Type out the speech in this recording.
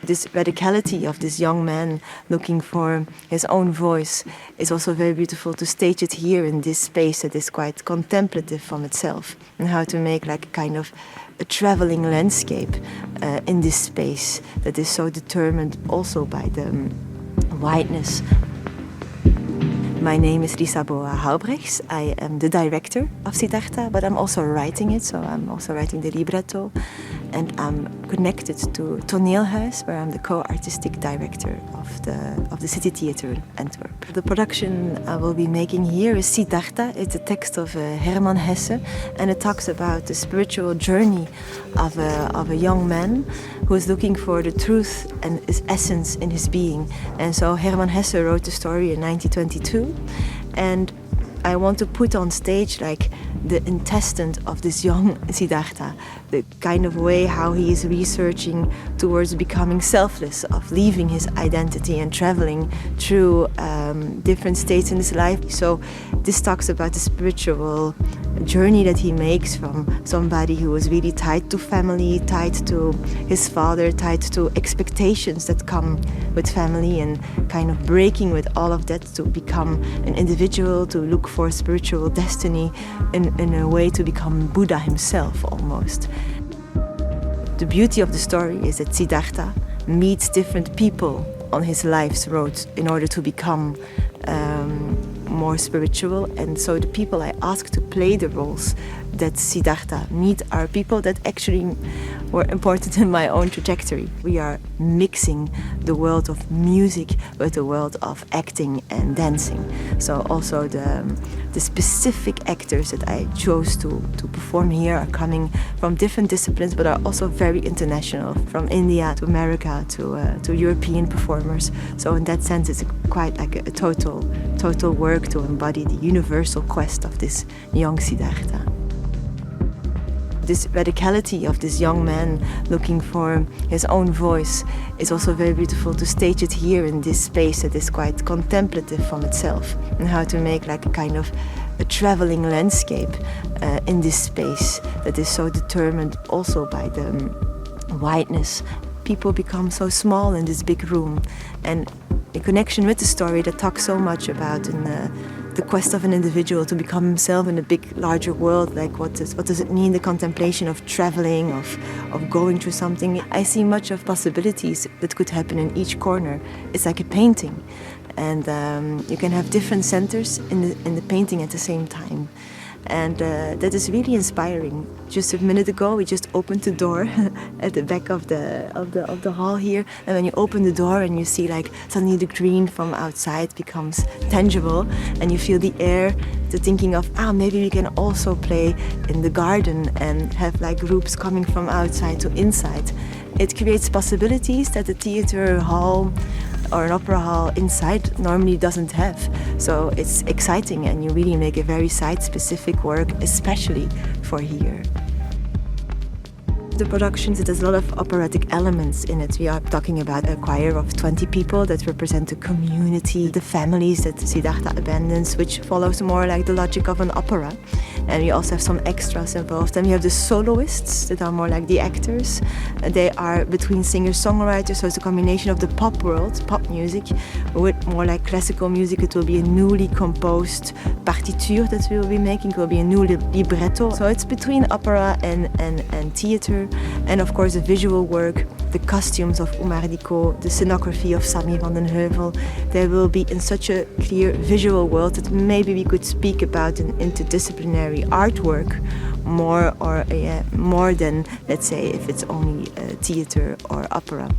This radicality of this young man looking for his own voice is also very beautiful to stage it here in this space that is quite contemplative from itself, and how to make like a kind of a traveling landscape in this space that is so determined also by the wideness. My name is Lisaboa Houbrechts. I am the director of Siddhartha, but I'm also writing it, so I'm also writing the libretto. And I'm connected to Toneelhuis, where I'm the co-artistic director of the City Theatre in Antwerp. The production I will be making here is Siddhartha. It's a text of Hermann Hesses, and it talks about the spiritual journey of a young man who is looking for the truth and his essence in his being. And so Hermann Hesse wrote the story in 1922, and I want to put on stage like the intestine of this young Siddhartha, the kind of way how he is researching towards becoming selfless, of leaving his identity and traveling through different states in his life. So this talks about the spiritual journey that he makes from somebody who was really tied to family, tied to his father, tied to expectations that come with family, and kind of breaking with all of that to become an individual, to look for spiritual destiny in a way to become Buddha himself almost. The beauty of the story is that Siddhartha meets different people on his life's road in order to become more spiritual, and so the people I ask to play the roles that Siddhartha meet are people that actually were important in my own trajectory. We are mixing the world of music with the world of acting and dancing. So also the specific actors that I chose to perform here are coming from different disciplines, but are also very international, from India to America to European performers. So in that sense, it's quite like a total work to embody the universal quest of this young Siddhartha. This radicality of this young man looking for his own voice is also very beautiful to stage it here in this space that is quite contemplative from itself, and how to make like a kind of a traveling landscape in this space that is so determined also by the wideness. People become so small in this big room, and in connection with the story that talks so much about the quest of an individual to become himself in a big, larger world. Like what does it mean, the contemplation of traveling, of going through something. I see much of possibilities that could happen in each corner. It's like a painting, and you can have different centers in the painting at the same time. And that is really inspiring. Just a minute ago, we just opened the door at the back of the hall here, and when you open the door and you see like suddenly the green from outside becomes tangible, and you feel the air. To thinking of maybe we can also play in the garden and have like groups coming from outside to inside. It creates possibilities that a theater hall or an opera hall inside normally doesn't have. So it's exciting, and you really make a very site-specific work, especially for here. The productions, it has a lot of operatic elements in it. We are talking about a choir of 20 people that represent the community, the families that Siddhartha abandons, which follows more like the logic of an opera. And we also have some extras involved. And we have the soloists that are more like the actors. They are between singer-songwriters, so it's a combination of the pop world, pop music, with more like classical music. It will be a newly composed partiture that we will be making. It will be a new libretto. So it's between opera and theater. And of course the visual work, the costumes of Umardiko, the scenography of Sami van den Heuvel. They will be in such a clear visual world that maybe we could speak about an interdisciplinary artwork more than, let's say, if it's only theater or opera.